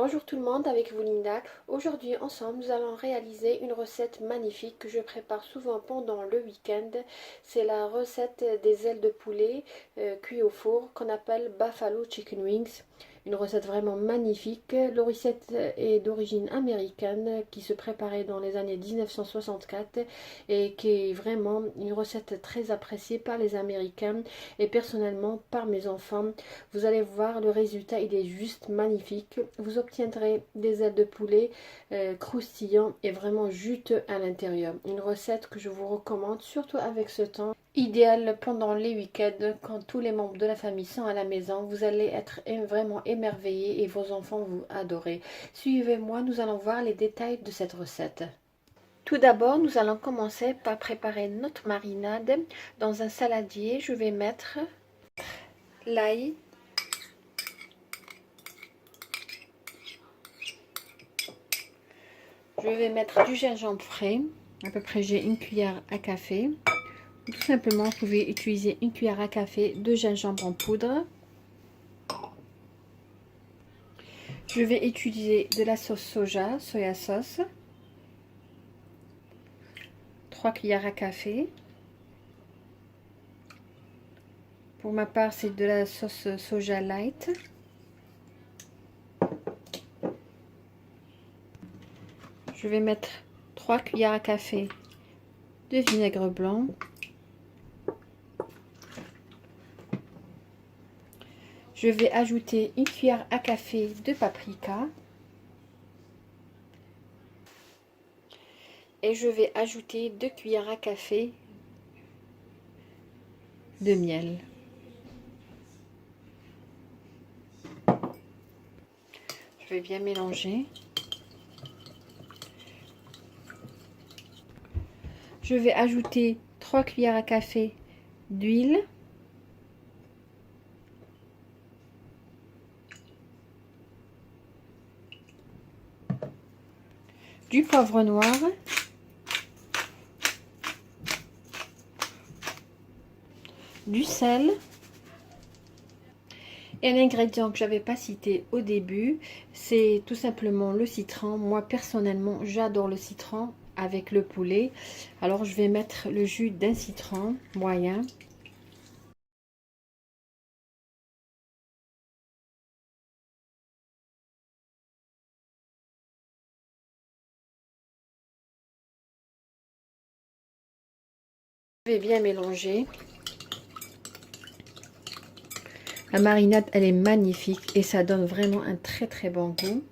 Bonjour tout le monde, avec vous Linda. Aujourd'hui ensemble nous allons réaliser une recette magnifique que je prépare souvent pendant le week-end. C'est la recette des ailes de poulet cuit au four qu'on appelle Buffalo Chicken Wings. Une recette vraiment magnifique. La recette est d'origine américaine qui se préparait dans les années 1964 et qui est vraiment une recette très appréciée par les Américains et personnellement par mes enfants. Vous allez voir, le résultat il est juste magnifique. Vous obtiendrez des ailes de poulet croustillants et vraiment juteux à l'intérieur. Une recette que je vous recommande, surtout avec ce temps. Idéal pendant les week-ends, quand tous les membres de la famille sont à la maison. Vous allez être vraiment émerveillés et vos enfants vous adorez. Suivez-moi, nous allons voir les détails de cette recette. Tout d'abord, nous allons commencer par préparer notre marinade. Dans un saladier, je vais mettre l'ail, je vais mettre du gingembre frais, à peu près j'ai une cuillère à café. Tout simplement, vous pouvez utiliser une cuillère à café de gingembre en poudre. Je vais utiliser de la sauce soja, soya sauce, 3 cuillères à café. Pour ma part, c'est de la sauce soja light. Je vais mettre 3 cuillères à café de vinaigre blanc. Je vais ajouter une cuillère à café de paprika. Et je vais ajouter 2 cuillères à café de miel. Je vais bien mélanger. Je vais ajouter 3 cuillères à café d'huile. Du poivre noir. Du sel. Et un ingrédient que j'avais pas cité au début, c'est tout simplement le citron. Moi personnellement, j'adore le citron avec le poulet. Alors je vais mettre le jus d'un citron moyen. Je vais bien mélanger. La marinade, elle est magnifique et ça donne vraiment un très bon goût.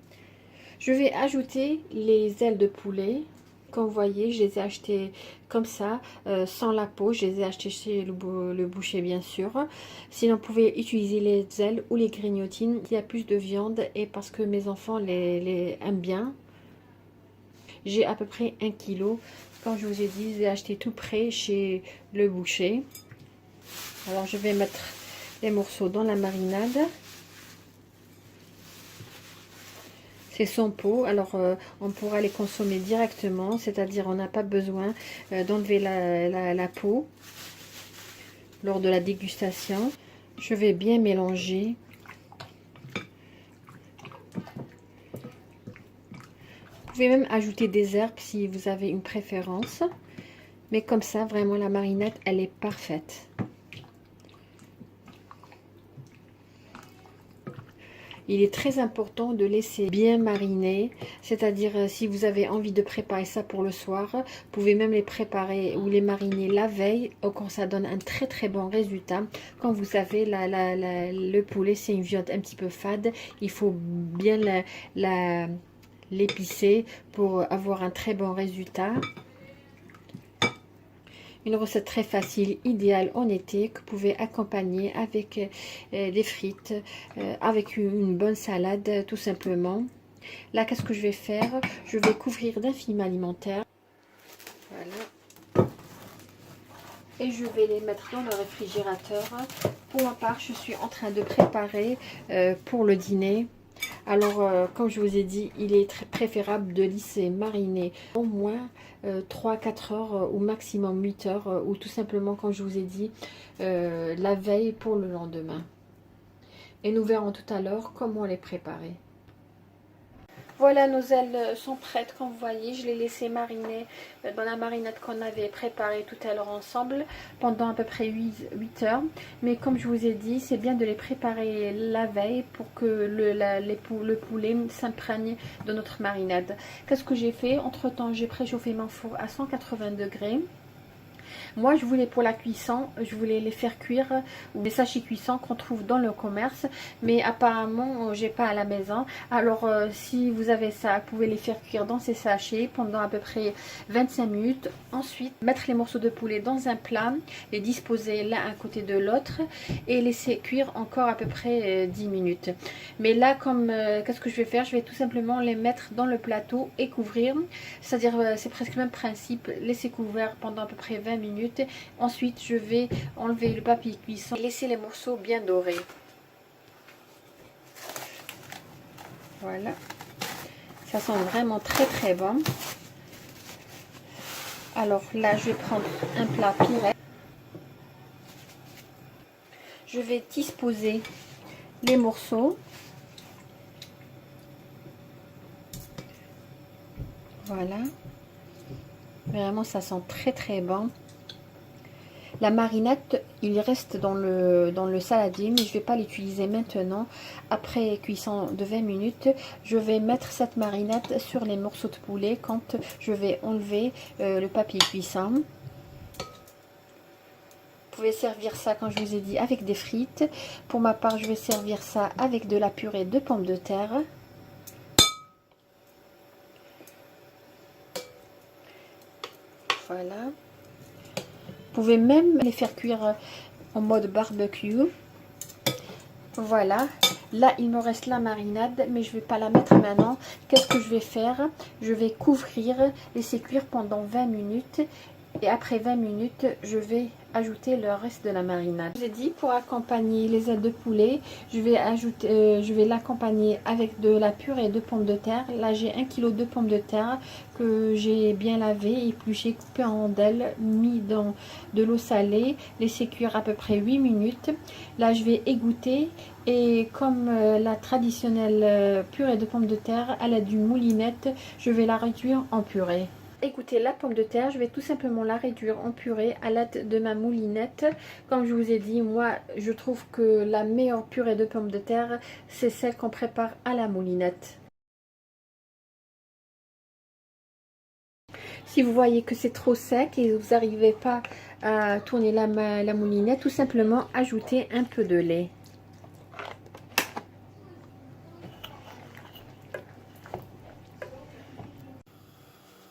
Je vais ajouter les ailes de poulet. Comme vous voyez, je les ai achetées comme ça, sans la peau. Je les ai achetées chez le boucher, bien sûr. Sinon, vous pouvez utiliser les ailes ou les grignotines. Il y a plus de viande et parce que mes enfants les aiment bien. J'ai à peu près 1 kg. Comme je vous ai dit, j'ai acheté tout près chez le boucher. Alors, je vais mettre les morceaux dans la marinade. C'est sans peau, alors on pourra les consommer directement, c'est-à-dire on n'a pas besoin d'enlever la peau lors de la dégustation. Je vais bien mélanger. Vous pouvez même ajouter des herbes si vous avez une préférence, mais comme ça, vraiment la marinade, elle est parfaite. Il est très important de laisser bien mariner, c'est-à-dire si vous avez envie de préparer ça pour le soir, vous pouvez même les préparer ou les mariner la veille, quand ça donne un très bon résultat. Comme vous savez, le poulet c'est une viande un petit peu fade, il faut bien l'épicer pour avoir un très bon résultat. Une recette très facile, idéale en été, que vous pouvez accompagner avec des frites, avec une bonne salade, tout simplement. Là, qu'est-ce que je vais faire? Je vais couvrir d'un film alimentaire. Voilà. Et je vais les mettre dans le réfrigérateur. Pour ma part, je suis en train de préparer pour le dîner. Alors, comme je vous ai dit, il est très préférable de laisser mariner au moins 3-4 heures ou maximum 8 heures ou tout simplement, comme je vous ai dit, la veille pour le lendemain. Et nous verrons tout à l'heure comment les préparer. Voilà, nos ailes sont prêtes, comme vous voyez. Je les laissées mariner dans la marinade qu'on avait préparée tout à l'heure ensemble pendant à peu près 8 heures. Mais comme je vous ai dit, c'est bien de les préparer la veille pour que le poulet s'imprègne de notre marinade. Qu'est-ce que j'ai fait? Entre-temps, j'ai préchauffé mon four à 180 degrés. Moi, je voulais pour la cuisson, je voulais les faire cuire ou les sachets cuissants qu'on trouve dans le commerce, mais apparemment, j'ai pas à la maison. Alors, si vous avez ça, vous pouvez les faire cuire dans ces sachets pendant à peu près 25 minutes. Ensuite, mettre les morceaux de poulet dans un plat, les disposer l'un à côté de l'autre et laisser cuire encore à peu près 10 minutes. Mais là, comme qu'est-ce que je vais faire? Je vais tout simplement les mettre dans le plateau et couvrir. C'est-à-dire, c'est presque le même principe, laisser couvert pendant à peu près 20 minutes. Ensuite, je vais enlever le papier cuisson et laisser les morceaux bien dorés. Voilà. Ça sent vraiment très très bon. Alors là, je vais prendre un plat Pyrex. Je vais disposer les morceaux. Voilà. Vraiment, ça sent très très bon. La marinade, il reste dans le saladier, mais je ne vais pas l'utiliser maintenant. Après cuisson de 20 minutes, je vais mettre cette marinade sur les morceaux de poulet quand je vais enlever le papier cuisson. Vous pouvez servir ça, quand je vous ai dit, avec des frites. Pour ma part, je vais servir ça avec de la purée de pommes de terre. Voilà. Vous pouvez même les faire cuire en mode barbecue. Voilà. Là, il me reste la marinade, mais je ne vais pas la mettre maintenant. Qu'est-ce que je vais faire? Je vais couvrir, laisser cuire pendant 20 minutes. Et après 20 minutes, je vais ajouter le reste de la marinade. Je vous ai dit, pour accompagner les ailes de poulet, je vais l'accompagner avec de la purée de pommes de terre. Là, j'ai 1 kg de pommes de terre que j'ai bien lavé, épluché, coupé en delles, mis dans de l'eau salée, laissé cuire à peu près 8 minutes. Là, je vais égoutter et comme la traditionnelle purée de pommes de terre à l'aide d'une moulinette, je vais la réduire en purée. Écoutez, la pomme de terre, je vais tout simplement la réduire en purée à l'aide de ma moulinette. Comme je vous ai dit, moi, je trouve que la meilleure purée de pommes de terre, c'est celle qu'on prépare à la moulinette. Si vous voyez que c'est trop sec et vous n'arrivez pas à tourner la moulinette, tout simplement ajoutez un peu de lait.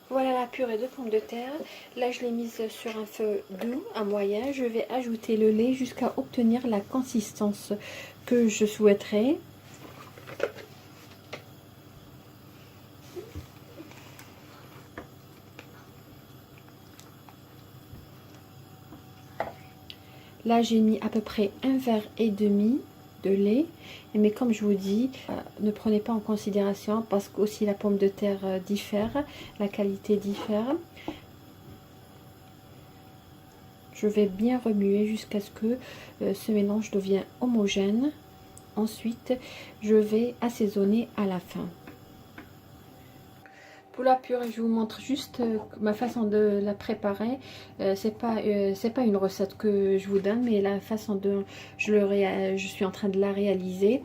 Voilà la purée de pommes de terre. Là, je l'ai mise sur un feu doux, à moyen. Je vais ajouter le lait jusqu'à obtenir la consistance que je souhaiterais. Là, j'ai mis à peu près 1,5 verre de lait. Mais comme je vous dis, ne prenez pas en considération parce que aussi la pomme de terre diffère, la qualité diffère. Je vais bien remuer jusqu'à ce que ce mélange devienne homogène. Ensuite, je vais assaisonner à la fin. Pour la purée, je vous montre juste ma façon de la préparer. C'est pas une recette que je vous donne, mais la façon dont je suis en train de la réaliser.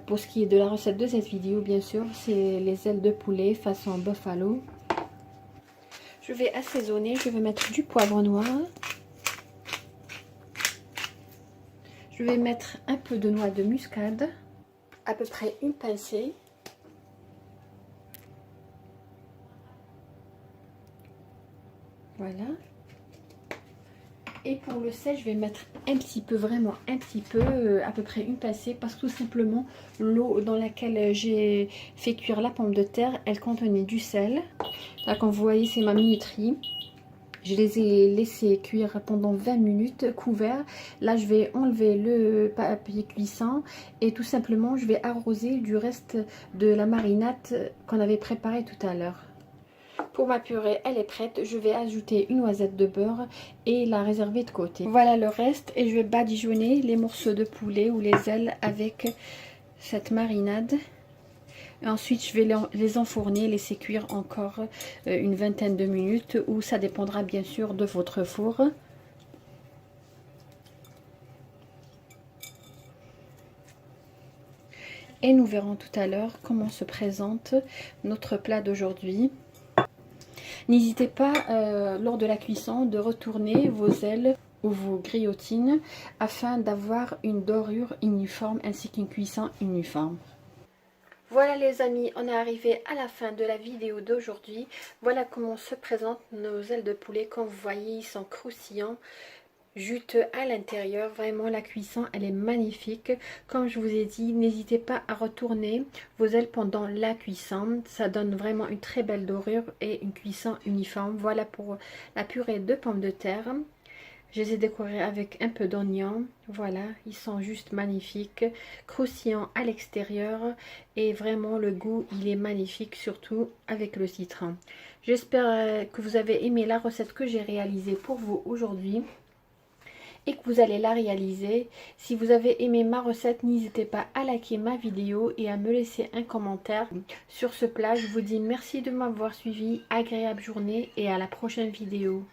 Pour ce qui est de la recette de cette vidéo, bien sûr, c'est les ailes de poulet façon buffalo. Je vais assaisonner, je vais mettre du poivre noir. Je vais mettre un peu de noix de muscade, à peu près une pincée. Voilà. Et pour le sel, je vais mettre un petit peu, vraiment un petit peu, à peu près une pincée, parce que tout simplement, l'eau dans laquelle j'ai fait cuire la pomme de terre, elle contenait du sel. Là, comme vous voyez, c'est ma minuterie. Je les ai laissés cuire pendant 20 minutes couverts. Là, je vais enlever le papier cuisson et tout simplement, je vais arroser du reste de la marinade qu'on avait préparée tout à l'heure. Pour ma purée, elle est prête. Je vais ajouter une noisette de beurre et la réserver de côté. Voilà le reste et je vais badigeonner les morceaux de poulet ou les ailes avec cette marinade. Et ensuite, je vais les enfourner, laisser cuire encore une vingtaine de minutes, ou ça dépendra bien sûr de votre four. Et nous verrons tout à l'heure comment se présente notre plat d'aujourd'hui. N'hésitez pas lors de la cuisson de retourner vos ailes ou vos grillotines afin d'avoir une dorure uniforme ainsi qu'une cuisson uniforme. Voilà les amis, on est arrivé à la fin de la vidéo d'aujourd'hui. Voilà comment se présentent nos ailes de poulet. Comme vous voyez, ils sont croustillants, juteux à l'intérieur. Vraiment la cuisson elle est magnifique. Comme je vous ai dit, n'hésitez pas à retourner vos ailes pendant la cuisson. Ça donne vraiment une très belle dorure et une cuisson uniforme. Voilà pour la purée de pommes de terre. Je les ai décorés avec un peu d'oignon. Voilà, ils sont juste magnifiques, croustillants à l'extérieur et vraiment le goût il est magnifique, surtout avec le citron. J'espère que vous avez aimé la recette que j'ai réalisée pour vous aujourd'hui et que vous allez la réaliser. Si vous avez aimé ma recette, n'hésitez pas à liker ma vidéo et à me laisser un commentaire sur ce plat. Je vous dis merci de m'avoir suivi, agréable journée et à la prochaine vidéo.